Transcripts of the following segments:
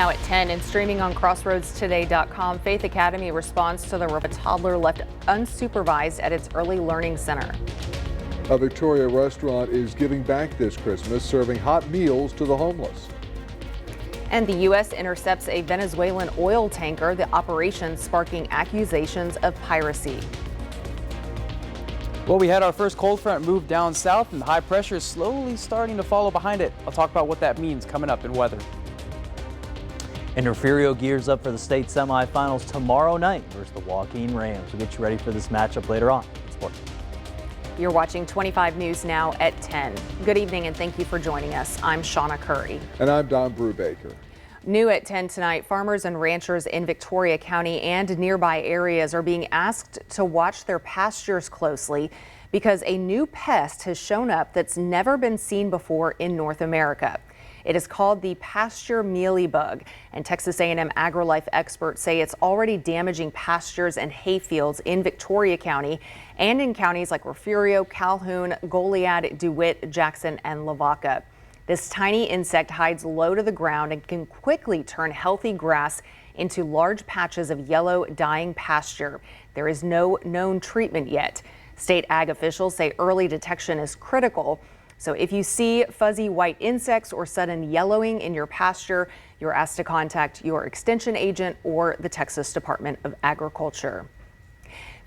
Now at 10 and streaming on crossroadstoday.com, Faith Academy responds to the a toddler left unsupervised at its early learning center. A Victoria restaurant is giving back this Christmas, serving hot meals to the homeless. And the U.S. intercepts a Venezuelan oil tanker, the operation sparking accusations of piracy. Well, we had our first cold front move down south, and the high pressure is slowly starting to follow behind it. I'll talk about what that means coming up in weather. And Refugio gears up for the state semifinals tomorrow night versus the Joaquin Rams. We'll get you ready for this matchup later on. Sports. You're watching 25 News Now at 10. Good evening and thank you for joining us. I'm Shauna Curry. And I'm Don Brubaker. New at 10 tonight, farmers and ranchers in Victoria County and nearby areas are being asked to watch their pastures closely because a new pest has shown up that's never been seen before in North America. It is called the pasture mealybug, and Texas A&M AgriLife experts say it's already damaging pastures and hay fields in Victoria County and in counties like Refugio, Calhoun, Goliad, DeWitt, Jackson, and Lavaca. This tiny insect hides low to the ground and can quickly turn healthy grass into large patches of yellow, dying pasture. There is no known treatment yet. State ag officials say early detection is critical. So if you see fuzzy white insects or sudden yellowing in your pasture, you're asked to contact your extension agent or the Texas Department of Agriculture.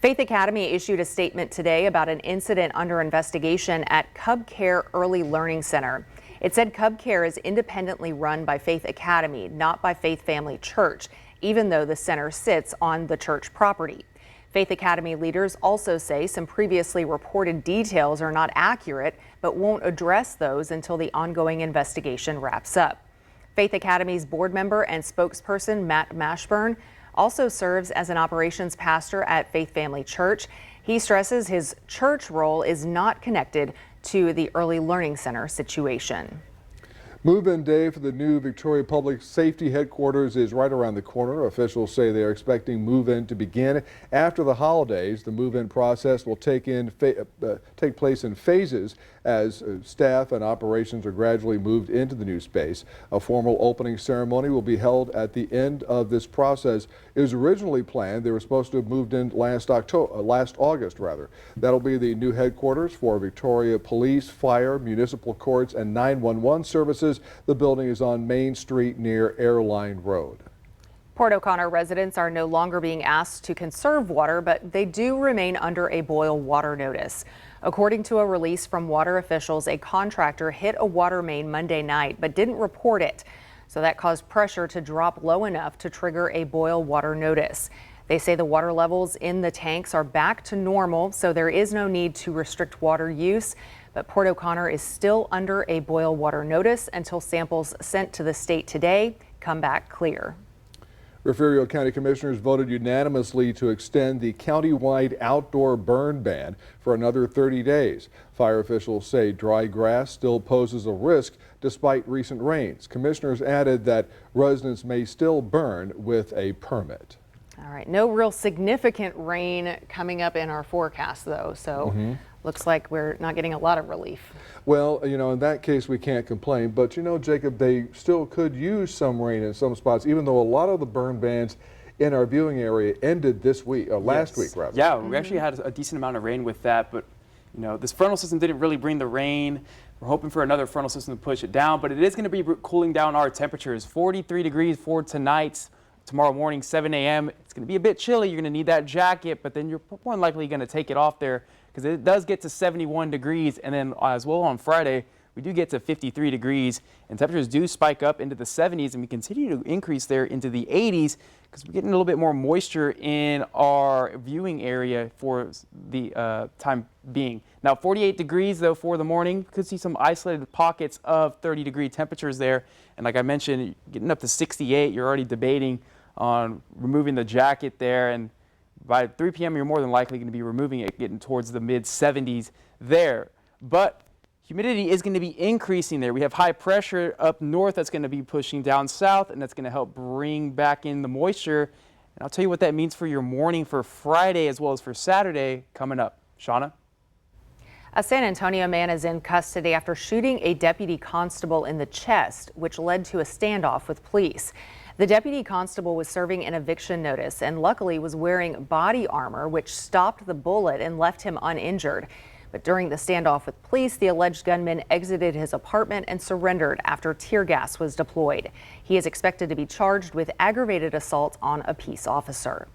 Faith Academy issued a statement today about an incident under investigation at Cub Care Early Learning Center. It said Cub Care is independently run by Faith Academy, not by Faith Family Church, even though the center sits on the church property. Faith Academy leaders also say some previously reported details are not accurate, but won't address those until the ongoing investigation wraps up. Faith Academy's board member and spokesperson Matt Mashburn also serves as an operations pastor at Faith Family Church. He stresses his church role is not connected to the Early Learning Center situation. Move-in day for the new Victoria Public Safety Headquarters is right around the corner. Officials say they are expecting move-in to begin after the holidays. The move-in process will take place in phases as staff and operations are gradually moved into the new space. A formal opening ceremony will be held at the end of this process. It was originally planned they were supposed to have moved in last August. That'll be the new headquarters for Victoria Police, Fire, Municipal Courts, and 911 services. The building is on Main Street near Airline Road. Port O'Connor residents are no longer being asked to conserve water, but they do remain under a boil water notice. According to a release from water officials, a contractor hit a water main Monday night but didn't report it. So that caused pressure to drop low enough to trigger a boil water notice. They say the water levels in the tanks are back to normal, so there is no need to restrict water use. But Port O'Connor is still under a boil water notice until samples sent to the state today come back clear. Refugio County Commissioners voted unanimously to extend the county-wide outdoor burn ban for another 30 days. Fire officials say dry grass still poses a risk despite recent rains. Commissioners added that residents may still burn with a permit. All right, no real significant rain coming up in our forecast though, so looks like we're not getting a lot of relief. Well, you know, in that case, we can't complain. But, you know, Jacob, they still could use some rain in some spots, even though a lot of the burn bans in our viewing area ended this week, last week, rather. Yeah, we actually had a decent amount of rain with that. But, you know, this frontal system didn't really bring the rain. We're hoping for another frontal system to push it down. But it is going to be cooling down our temperatures. 43 degrees for tonight. Tomorrow morning, 7 a.m. It's going to be a bit chilly. You're going to need that jacket, but then you're more than likely going to take it off there because it does get to 71 degrees. And then as well on Friday, we do get to 53 degrees and temperatures do spike up into the 70s and we continue to increase there into the 80s because we're getting a little bit more moisture in our viewing area for the time being. Now 48 degrees though for the morning. Could see some isolated pockets of 30-degree temperatures there. And like I mentioned, getting up to 68, you're already debating on removing the jacket there, and by 3 p.m. you're more than likely going to be removing it, getting towards the mid 70s there. But humidity is going to be increasing there. We have high pressure up north that's going to be pushing down south, and that's going to help bring back in the moisture. And I'll tell you what that means for your morning for Friday as well as for Saturday coming up. Shauna? A San Antonio man is in custody after shooting a deputy constable in the chest, which led to a standoff with police. The deputy constable was serving an eviction notice and luckily was wearing body armor, which stopped the bullet and left him uninjured. But during the standoff with police, the alleged gunman exited his apartment and surrendered after tear gas was deployed. He is expected to be charged with aggravated assault on a peace officer.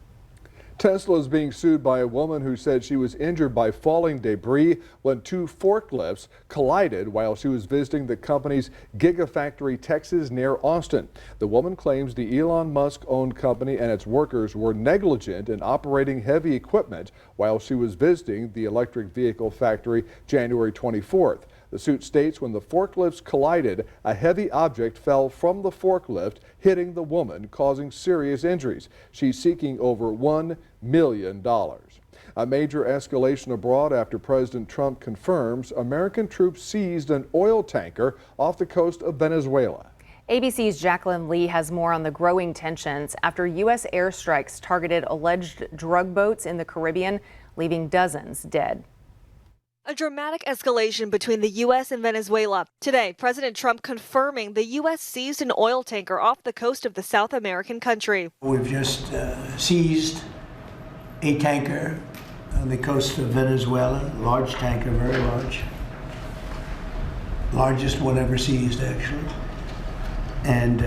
Tesla is being sued by a woman who said she was injured by falling debris when two forklifts collided while she was visiting the company's Gigafactory Texas near Austin. The woman claims the Elon Musk-owned company and its workers were negligent in operating heavy equipment while she was visiting the electric vehicle factory January 24th. The suit states when the forklifts collided, a heavy object fell from the forklift, hitting the woman, causing serious injuries. She's seeking over $1 million. A major escalation abroad after President Trump confirms American troops seized an oil tanker off the coast of Venezuela. ABC's Jacqueline Lee has more on the growing tensions after U.S. airstrikes targeted alleged drug boats in the Caribbean, leaving dozens dead. A dramatic escalation between the U.S. and Venezuela. Today, President Trump confirming the U.S. seized an oil tanker off the coast of the South American country. We've just seized a tanker on the coast of Venezuela, large tanker, very large. Largest one ever seized, actually. And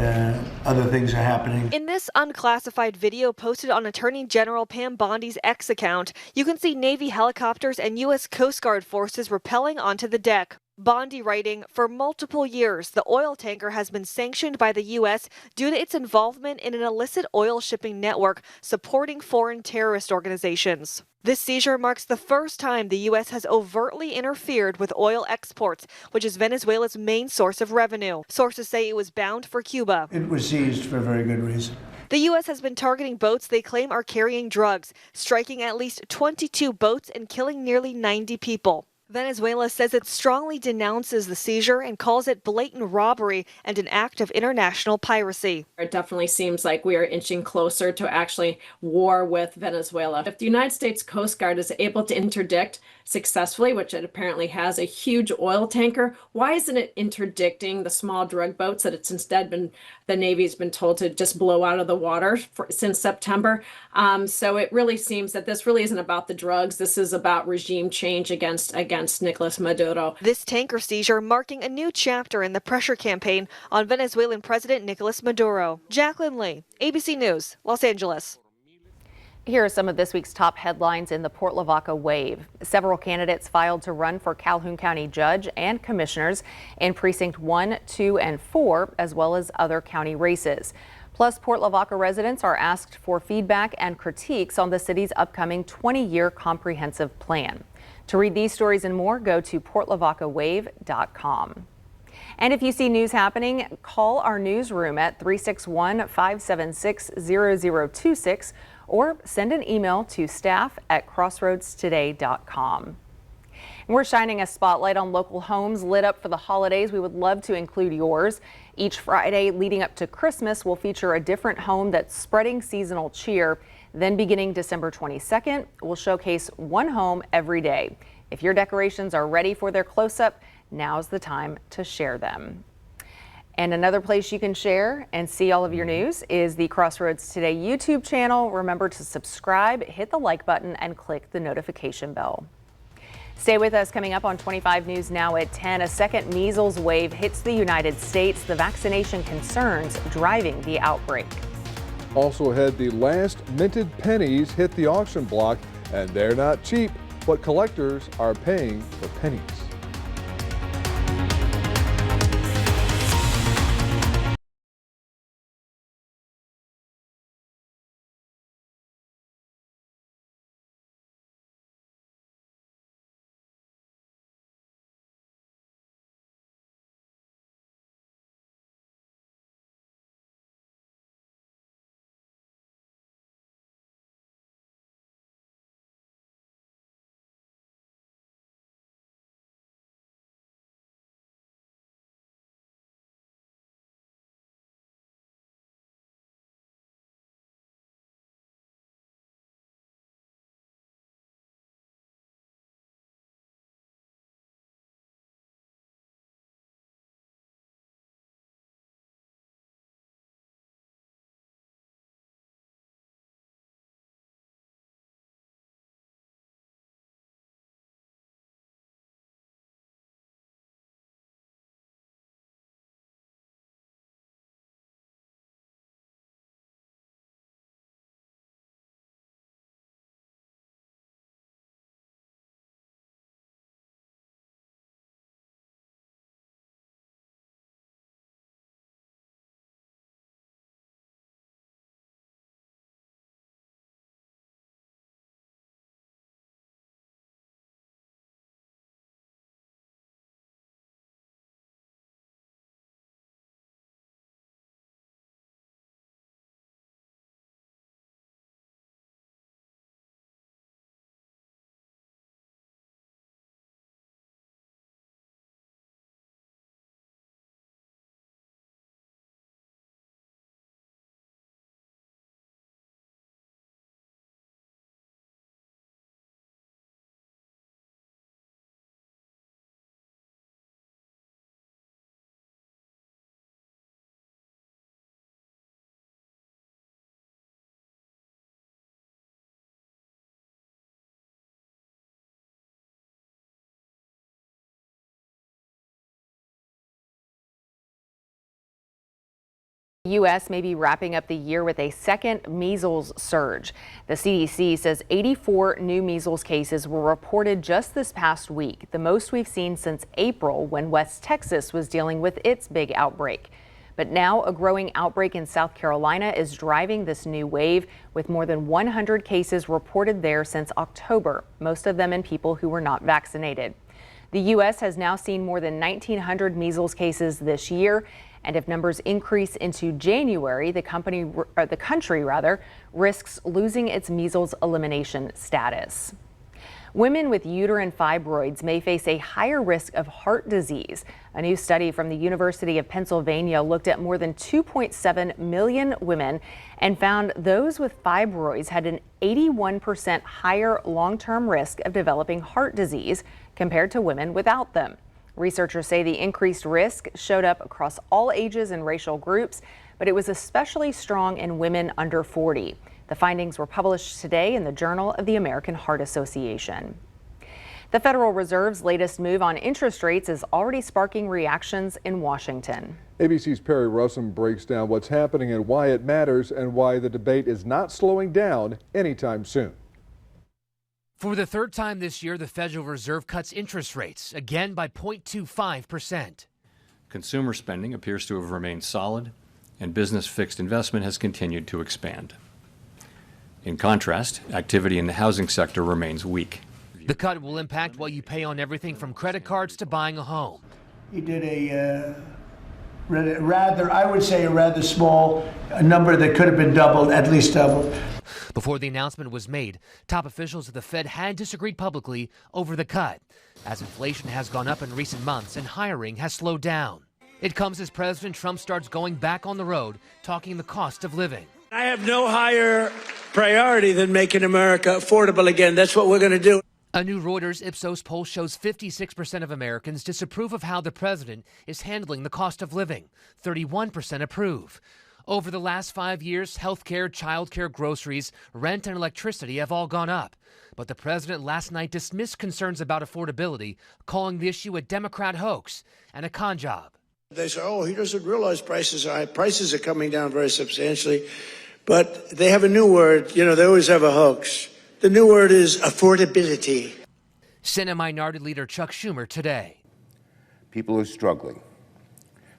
other things are happening. In this unclassified video posted on Attorney General Pam Bondi's X account, you can see Navy helicopters and U.S. Coast Guard forces rappelling onto the deck. Bondi writing, for multiple years, the oil tanker has been sanctioned by the U.S. due to its involvement in an illicit oil shipping network supporting foreign terrorist organizations. This seizure marks the first time the U.S. has overtly interfered with oil exports, which is Venezuela's main source of revenue. Sources say it was bound for Cuba. It was seized for a very good reason. The U.S. has been targeting boats they claim are carrying drugs, striking at least 22 boats and killing nearly 90 people. Venezuela says it strongly denounces the seizure and calls it blatant robbery and an act of international piracy. It definitely seems like we are inching closer to actually war with Venezuela. If the United States Coast Guard is able to interdict successfully, which it apparently has, a huge oil tanker, why isn't it interdicting the small drug boats that it's instead been, the Navy's been told to just blow out of the water since September? So it really seems that this really isn't about the drugs. This is about regime change against Nicolas Maduro. This tanker seizure marking a new chapter in the pressure campaign on Venezuelan President Nicolas Maduro. Jacqueline Lee, ABC News, Los Angeles. Here are some of this week's top headlines in the Port Lavaca wave. Several candidates filed to run for Calhoun County judge and commissioners in Precinct 1, 2, and 4, as well as other county races. Plus, Port Lavaca residents are asked for feedback and critiques on the city's upcoming 20-year comprehensive plan. To read these stories and more, go to portlavacawave.com. And if you see news happening, call our newsroom at 361-576-0026 or send an email to staff@crossroadstoday.com. We're shining a spotlight on local homes lit up for the holidays. We would love to include yours. Each Friday leading up to Christmas will feature a different home that's spreading seasonal cheer. Then beginning December 22nd, we'll showcase one home every day. If your decorations are ready for their close-up, now's the time to share them. And another place you can share and see all of your news is the Crossroads Today YouTube channel. Remember to subscribe, hit the like button, and click the notification bell. Stay with us. Coming up on 25 News Now at 10, a second measles wave hits the United States. The vaccination concerns driving the outbreak. Also ahead, the last minted pennies hit the auction block, and they're not cheap, but collectors are paying for pennies. The U.S. may be wrapping up the year with a second measles surge. The CDC says 84 new measles cases were reported just this past week, the most we've seen since April when West Texas was dealing with its big outbreak. But now a growing outbreak in South Carolina is driving this new wave, with more than 100 cases reported there since October, most of them in people who were not vaccinated. The U.S. has now seen more than 1,900 measles cases this year. And if numbers increase into January, the country risks losing its measles elimination status. Women with uterine fibroids may face a higher risk of heart disease. A new study from the University of Pennsylvania looked at more than 2.7 million women and found those with fibroids had an 81% higher long-term risk of developing heart disease compared to women without them. Researchers say the increased risk showed up across all ages and racial groups, but it was especially strong in women under 40. The findings were published today in the Journal of the American Heart Association. The Federal Reserve's latest move on interest rates is already sparking reactions in Washington. ABC's Perry Russum breaks down what's happening and why it matters and why the debate is not slowing down anytime soon. For the third time this year, the Federal Reserve cuts interest rates, again by 0.25%. Consumer spending appears to have remained solid, and business fixed investment has continued to expand. In contrast, activity in the housing sector remains weak. The cut will impact what you pay on everything from credit cards to buying a home. He did a rather small number that could have been doubled, at least doubled. Before the announcement was made, top officials at the Fed had disagreed publicly over the cut, as inflation has gone up in recent months and hiring has slowed down. It comes as President Trump starts going back on the road, talking the cost of living. I have no higher priority than making America affordable again. That's what we're going to do. A new Reuters Ipsos poll shows 56% of Americans disapprove of how the president is handling the cost of living. 31% approve. Over the last 5 years, healthcare, childcare, groceries, rent, and electricity have all gone up. But the president last night dismissed concerns about affordability, calling the issue a Democrat hoax and a con job. They say, oh, he doesn't realize prices are high. Prices are coming down very substantially. But they have a new word. You know, they always have a hoax. The new word is affordability. Senate Minority Leader Chuck Schumer today. People are struggling.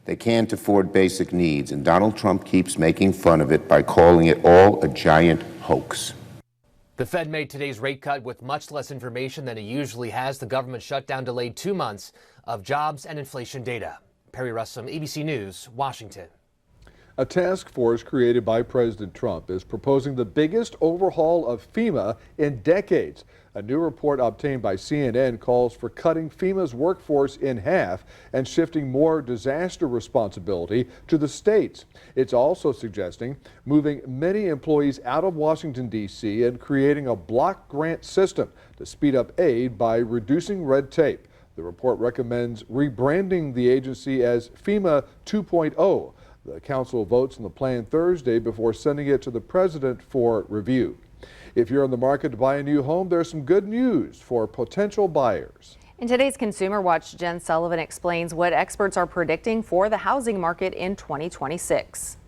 They can't afford basic needs, and Donald Trump keeps making fun of it by calling it all a giant hoax. The Fed made today's rate cut with much less information than it usually has. The government shutdown delayed 2 months of jobs and inflation data. Perry Russum, ABC News, Washington. A task force created by President Trump is proposing the biggest overhaul of FEMA in decades. A new report obtained by CNN calls for cutting FEMA's workforce in half and shifting more disaster responsibility to the states. It's also suggesting moving many employees out of Washington, D.C. and creating a block grant system to speed up aid by reducing red tape. The report recommends rebranding the agency as FEMA 2.0. The council votes on the plan Thursday before sending it to the president for review. If you're in the market to buy a new home, there's some good news for potential buyers. In today's Consumer Watch, Jen Sullivan explains what experts are predicting for the housing market in 2026.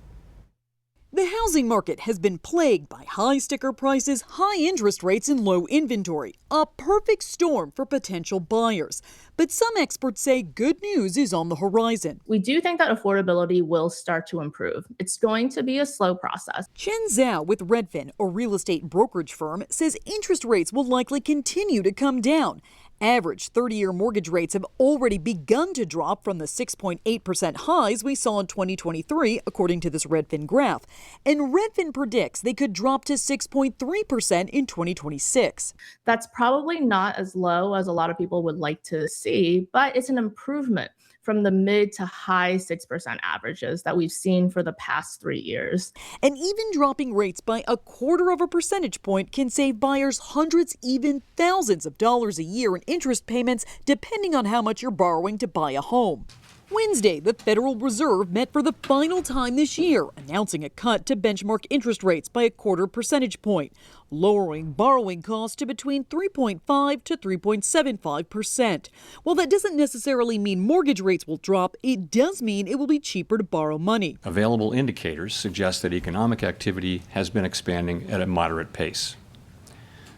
The housing market has been plagued by high sticker prices, high interest rates, and low inventory. A perfect storm for potential buyers. But some experts say good news is on the horizon. We do think that affordability will start to improve. It's going to be a slow process. Chen Zhao with Redfin, a real estate brokerage firm, says interest rates will likely continue to come down. Average 30-year mortgage rates have already begun to drop from the 6.8% highs we saw in 2023, according to this Redfin graph. And Redfin predicts they could drop to 6.3% in 2026. That's probably not as low as a lot of people would like to see, but it's an improvement from the mid to high 6% averages that we've seen for the past 3 years. And even dropping rates by 0.25 percentage point can save buyers hundreds, even thousands of dollars a year in interest payments, depending on how much you're borrowing to buy a home. Wednesday, the Federal Reserve met for the final time this year, announcing a cut to benchmark interest rates by a quarter percentage point, lowering borrowing costs to between 3.5 to 3.75%. While that doesn't necessarily mean mortgage rates will drop, it does mean it will be cheaper to borrow money. Available indicators suggest that economic activity has been expanding at a moderate pace.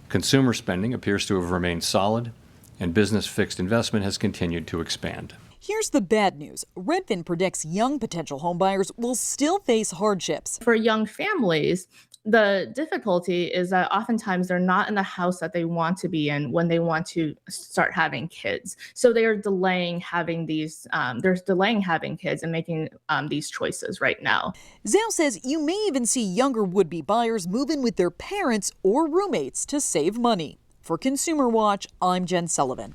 Consumer spending appears to have remained solid, and business fixed investment has continued to expand. Here's the bad news. Redfin predicts young potential homebuyers will still face hardships. For young families, the difficulty is that oftentimes they're not in the house that they want to be in when they want to start having kids. So they are delaying having these, having kids and making these choices right now. Zhao says you may even see younger would-be buyers move in with their parents or roommates to save money. For Consumer Watch, I'm Jen Sullivan.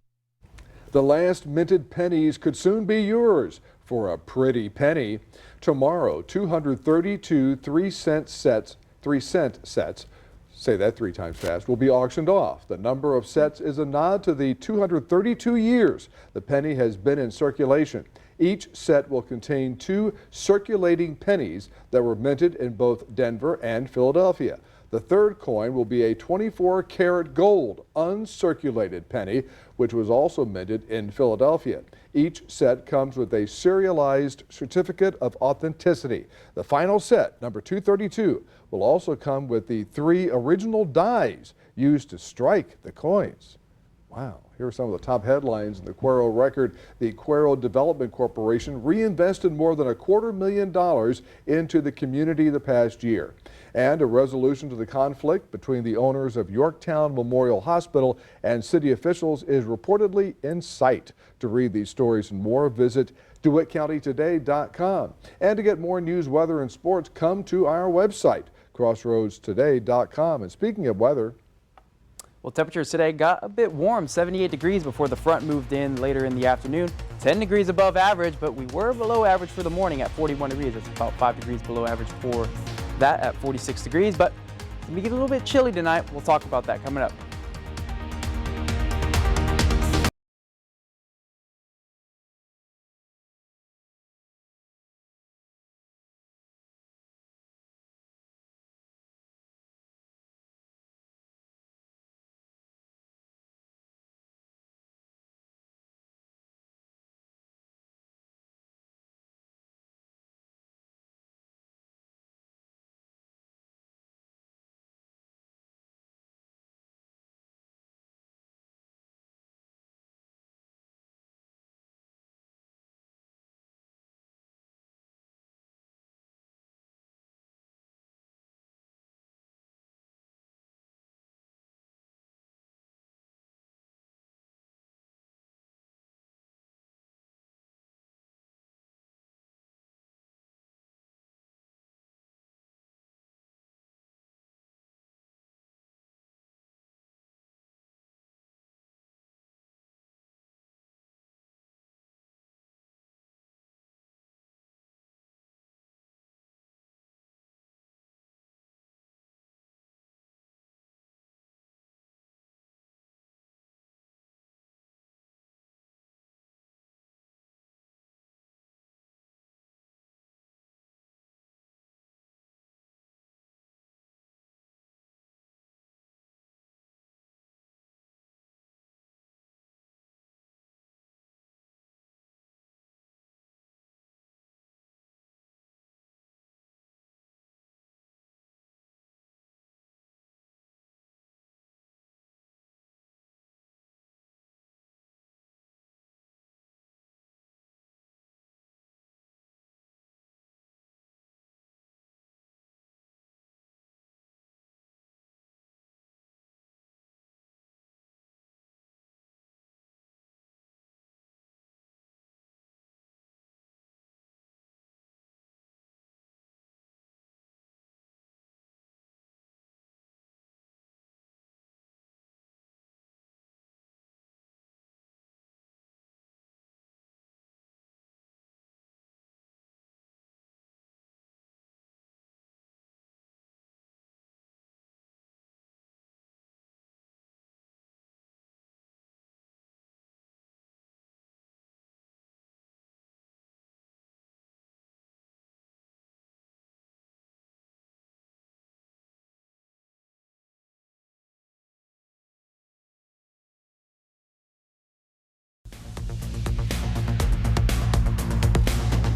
The last minted pennies could soon be yours for a pretty penny. Tomorrow, 232 3-cent sets, say that 3 times fast, will be auctioned off. The number of sets is a nod to the 232 years the penny has been in circulation. Each set will contain 2 circulating pennies that were minted in both Denver and Philadelphia. The third coin will be a 24-karat gold uncirculated penny, which was also minted in Philadelphia. Each set comes with a serialized certificate of authenticity. The final set, number 232, will also come with the 3 original dies used to strike the coins. Wow, here are some of the top headlines in the Cuero record. The Cuero Development Corporation reinvested more than $250,000 into the community the past year. And a resolution to the conflict between the owners of Yorktown Memorial Hospital and city officials is reportedly in sight. To read these stories and more, visit DeWittCountyToday.com. And to get more news, weather, and sports, come to our website, CrossroadsToday.com. And speaking of weather, well, temperatures today got a bit warm, 78 degrees before the front moved in later in the afternoon. 10 degrees above average, but we were below average for the morning at 41 degrees. That's about 5 degrees below average for that at 46 degrees, but it's going to get a little bit chilly tonight. We'll talk about that coming up.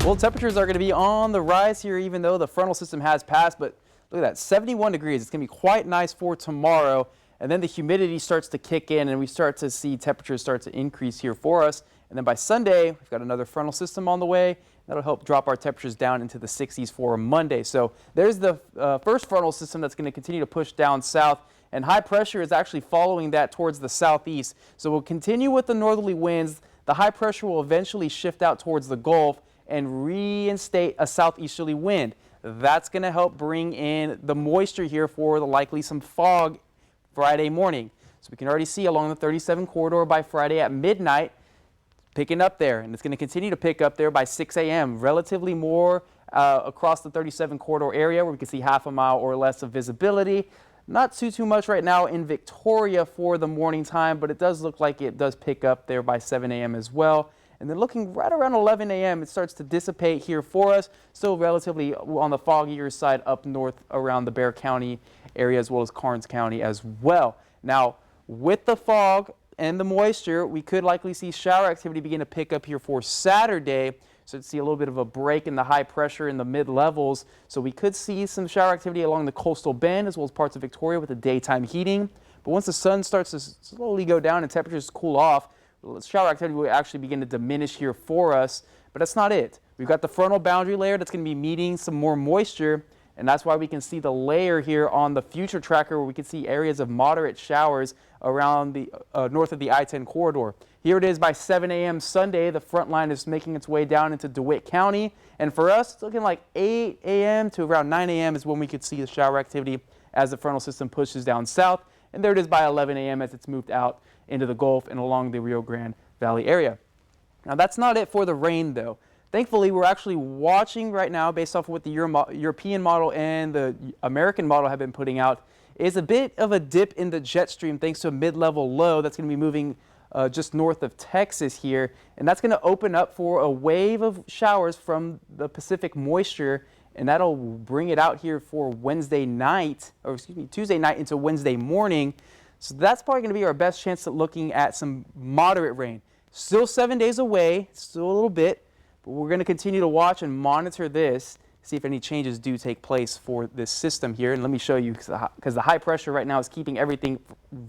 Well, temperatures are going to be on the rise here, even though the frontal system has passed. But look at that, 71 degrees. It's going to be quite nice for tomorrow. And then the humidity starts to kick in, and we start to see temperatures start to increase here for us. And then by Sunday, we've got another frontal system on the way. That'll help drop our temperatures down into the 60s for Monday. So there's the first frontal system that's going to continue to push down south. And high pressure is actually following that towards the southeast. So we'll continue with the northerly winds. The high pressure will eventually shift out towards the Gulf and reinstate a southeasterly wind. That's going to help bring in the moisture here for likely some fog Friday morning. So we can already see along the 37 corridor by Friday at midnight, picking up there. And it's going to continue to pick up there by 6 a.m. Relatively more across the 37 corridor area where we can see half a mile or less of visibility. Not too much right now in Victoria for the morning time, but it does look like it does pick up there by 7 a.m. as well. And then looking right around 11 a.m., it starts to dissipate here for us. Still relatively on the foggier side up north around the Bexar County area as well as Karnes County as well. Now, with the fog and the moisture, we could likely see shower activity begin to pick up here for Saturday. So to see a little bit of a break in the high pressure in the mid-levels. So we could see some shower activity along the coastal bend as well as parts of Victoria with the daytime heating. But once the sun starts to slowly go down and temperatures cool off, shower activity will actually begin to diminish here for us, but that's not it. We've got the frontal boundary layer that's going to be meeting some more moisture, and that's why we can see the layer here on the future tracker where we can see areas of moderate showers around the north of the I-10 corridor. Here it is by 7 a.m. Sunday. The front line is making its way down into DeWitt County, and for us, it's looking like 8 a.m. to around 9 a.m. is when we could see the shower activity as the frontal system pushes down south, and there it is by 11 a.m. as it's moved out into the Gulf and along the Rio Grande Valley area. Now that's not it for the rain though. Thankfully, we're actually watching right now, based off of what the European model and the American model have been putting out, is a bit of a dip in the jet stream thanks to a mid-level low that's going to be moving just north of Texas here. And that's going to open up for a wave of showers from the Pacific moisture, and that'll bring it out here for Tuesday night into Wednesday morning. So that's probably going to be our best chance at looking at some moderate rain. Still 7 days away, still a little bit, but we're going to continue to watch and monitor this, see if any changes do take place for this system here. And let me show you, because the high pressure right now is keeping everything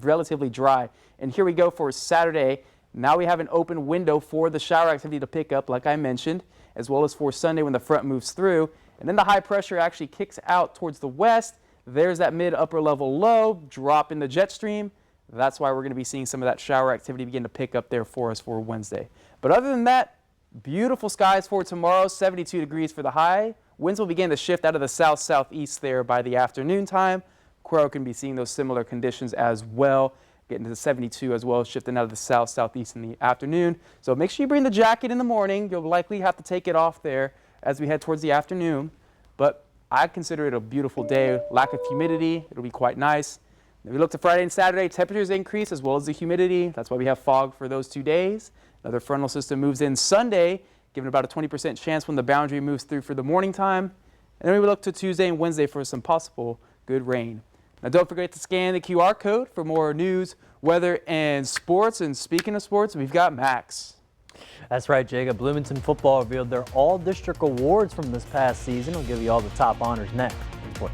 relatively dry. And here we go for Saturday. Now we have an open window for the shower activity to pick up, like I mentioned, as well as for Sunday when the front moves through. And then the high pressure actually kicks out towards the west. There's that mid-upper level low, drop in the jet stream. That's why we're going to be seeing some of that shower activity begin to pick up there for us for Wednesday. But other than that, beautiful skies for tomorrow, 72 degrees for the high. Winds will begin to shift out of the south-southeast there by the afternoon time. Cuero can be seeing those similar conditions as well, getting to the 72 as well, shifting out of the south-southeast in the afternoon. So make sure you bring the jacket in the morning. You'll likely have to take it off there as we head towards the afternoon. But I consider it a beautiful day. Lack of humidity, it'll be quite nice. If we look to Friday and Saturday, temperatures increase as well as the humidity. That's why we have fog for those 2 days. Another frontal system moves in Sunday, giving about a 20% chance when the boundary moves through for the morning time. And then we look to Tuesday and Wednesday for some possible good rain. Now don't forget to scan the QR code for more news, weather, and sports. And speaking of sports, we've got Max. That's right, Jacob. Bloomington football revealed their all-district awards from this past season. We'll give you all the top honors next. Report.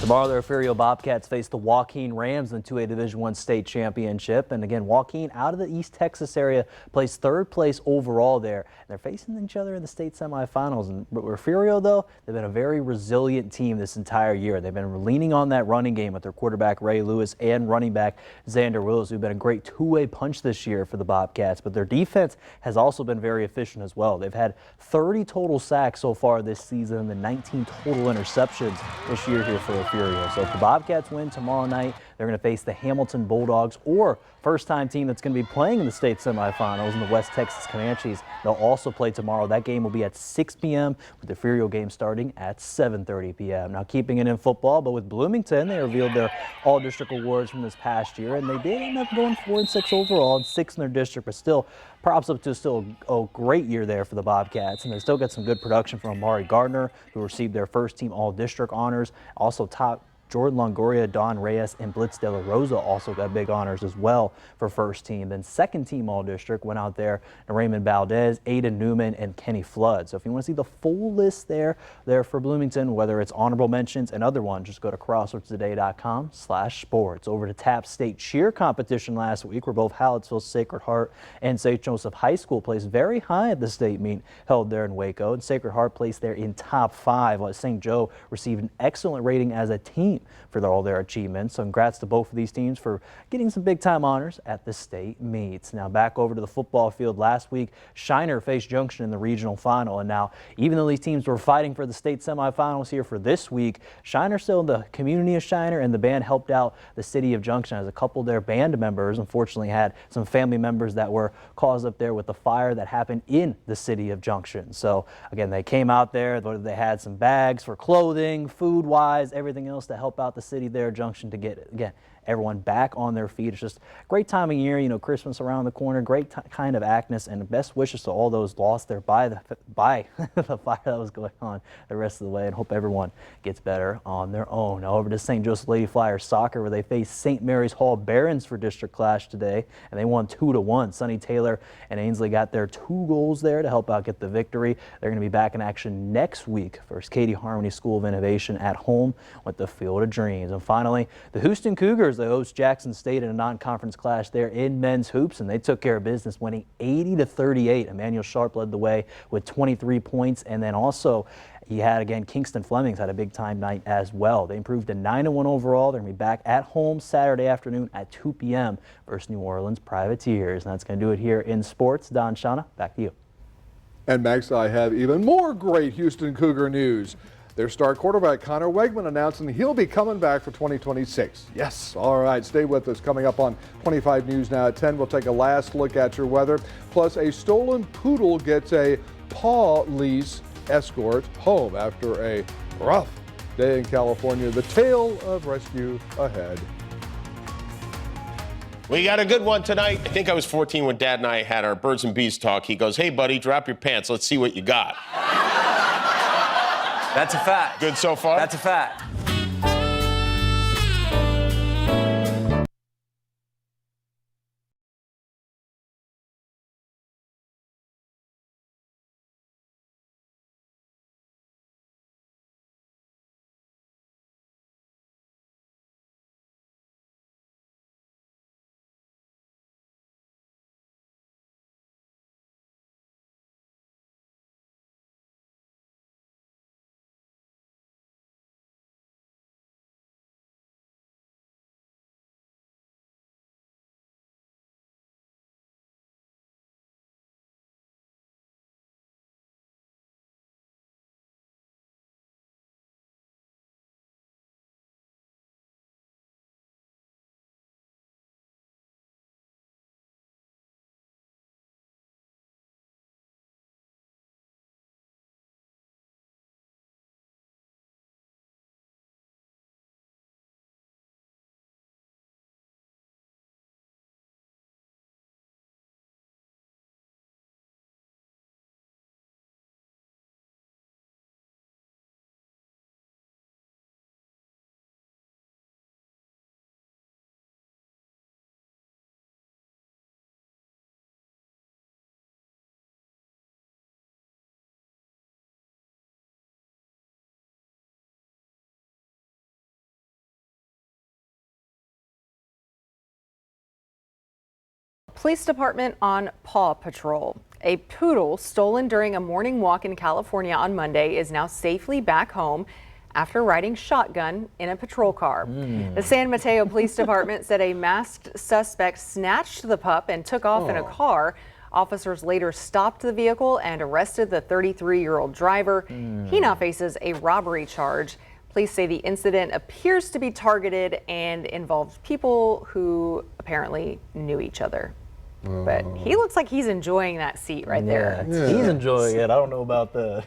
Tomorrow, the Refugio Bobcats face the Joaquin Rams in the 2A Division I state championship. And again, Joaquin, out of the East Texas area, placed third place overall there. And they're facing each other in the state semifinals. And Refugio, though, they've been a very resilient team this entire year. They've been leaning on that running game with their quarterback Ray Lewis and running back Xander Willis, who've been a great two-way punch this year for the Bobcats. But their defense has also been very efficient as well. They've had 30 total sacks so far this season and 19 total interceptions this year here for Refugio. So if the Bobcats win tomorrow night, they're going to face the Hamilton Bulldogs, or first-time team that's going to be playing in the state semifinals in the West Texas Comanches. They'll also play tomorrow. That game will be at 6 p.m. with the Refugio game starting at 7:30 p.m. Now, keeping it in football, but with Bloomington, they revealed their all-district awards from this past year, and they did end up going 4-6 overall and 6 in their district, but still props up to still a great year there for the Bobcats. And they still got some good production from Amari Gardner, who received their first team all-district honors. Also top Jordan Longoria, Don Reyes, and Blitz De La Rosa also got big honors as well for first team. Then second team all-district went out there to Raymond Valdez, Aiden Newman, and Kenny Flood. So if you want to see the full list there for Bloomington, whether it's honorable mentions and other ones, just go to crosswordstoday.com/sports. Over to TAP State cheer competition last week, where both Hallettsville Sacred Heart and St. Joseph High School placed very high at the state meet held there in Waco. And Sacred Heart placed there in top 5, while St. Joe received an excellent rating as a team for all their achievements. So congrats to both of these teams for getting some big time honors at the state meets. Now back over to the football field. Last week, Shiner faced Junction in the regional final, and now even though these teams were fighting for the state semifinals here for this week, Shiner still in the community of Shiner, and the band helped out the city of Junction as a couple of their band members unfortunately had some family members that were caused up there with the fire that happened in the city of Junction. So again, they came out there, they had some bags for clothing, food wise, everything else to help out the city there, Junction, to get, again, everyone back on their feet. It's just a great time of year, you know, Christmas around the corner, great kind of Actness, and best wishes to all those lost there by the fire that was going on the rest of the way, and hope everyone gets better on their own. Now over to St. Joseph Lady Flyers soccer, where they face St. Mary's Hall Barons for district clash today, and they won 2-1. Sonny Taylor and Ainsley got their 2 goals there to help out get the victory. They're going to be back in action next week versus Katie Harmony School of Innovation at home with the Field of Dreams. And finally, the Houston Cougars, they host Jackson State in a non-conference clash there in men's hoops, and they took care of business, winning 80-38. Emmanuel Sharp led the way with 23 points, and then also he had, again, Kingston Flemings had a big-time night as well. They improved to 9-1 overall. They're going to be back at home Saturday afternoon at 2 p.m. versus New Orleans Privateers. And that's going to do it here in sports. Don, Shauna, back to you. And Max, I have even more great Houston Cougar news. Their star quarterback Connor Wegman announcing he'll be coming back for 2026. Yes, all right, stay with us. Coming up on 25 News Now at 10, we'll take a last look at your weather. Plus, a stolen poodle gets a paw lease escort home after a rough day in California. The tale of rescue ahead. We got a good one tonight. I think I was 14 when Dad and I had our birds and bees talk. He goes, "Hey, buddy, drop your pants. Let's see what you got." That's a fact. Good so far? That's a fact. Police department on Paw Patrol. A poodle stolen during a morning walk in California on Monday is now safely back home after riding shotgun in a patrol car. The San Mateo Police Department said a masked suspect snatched the pup and took off in a car. Officers later stopped the vehicle and arrested the 33-year-old driver. He now faces a robbery charge. Police say the incident appears to be targeted and involved people who apparently knew each other. But he looks like he's enjoying that seat right there. He's enjoying it. I don't know about the.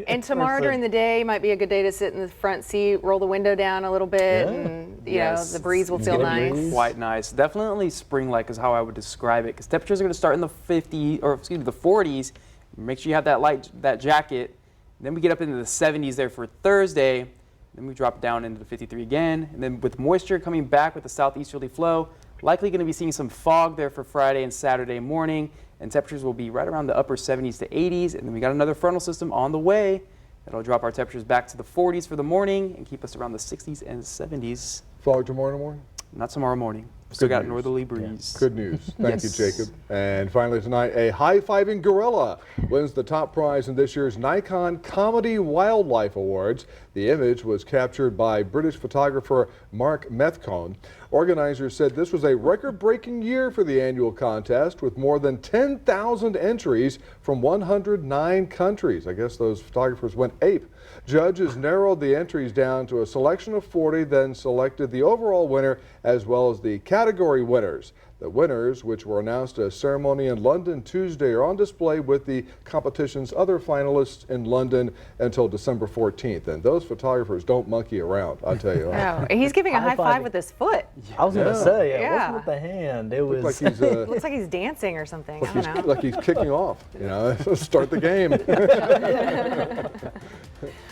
And tomorrow during the day might be a good day to sit in the front seat, roll the window down a little bit, and you know, the breeze will feel nice. Quite nice. Definitely spring-like is how I would describe it, because temperatures are going to start in the 40s. Make sure you have that jacket. Then we get up into the 70s there for Thursday. Then we drop down into the 53 again. And then with moisture coming back with the southeasterly flow, likely going to be seeing some fog there for Friday and Saturday morning, and temperatures will be right around the upper 70s to 80s. And then we got another frontal system on the way that'll drop our temperatures back to the 40s for the morning and keep us around the 60s and 70s. Fog tomorrow morning? Not tomorrow morning. Still got a northerly breeze. Good news. Thank you, Jacob. And finally tonight, a high-fiving gorilla wins the top prize in this year's Nikon Comedy Wildlife Awards. The image was captured by British photographer Mark Methcone. Organizers said this was a record-breaking year for the annual contest, with more than 10,000 entries from 109 countries. I guess those photographers went ape. Judges narrowed the entries down to a selection of 40, then selected the overall winner as well as the category winners. The winners, which were announced at a ceremony in London Tuesday, are on display with the competition's other finalists in London until December 14th. And those photographers don't monkey around, I'll tell you. No, he's giving a high five with his foot. I was going to say, what's with the hand? It was. Looks like he's, looks like he's dancing or something. I don't know. Like he's kicking off, you know, start the game.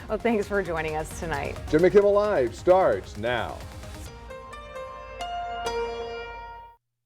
Well, thanks for joining us tonight. Jimmy Kimmel Live starts now.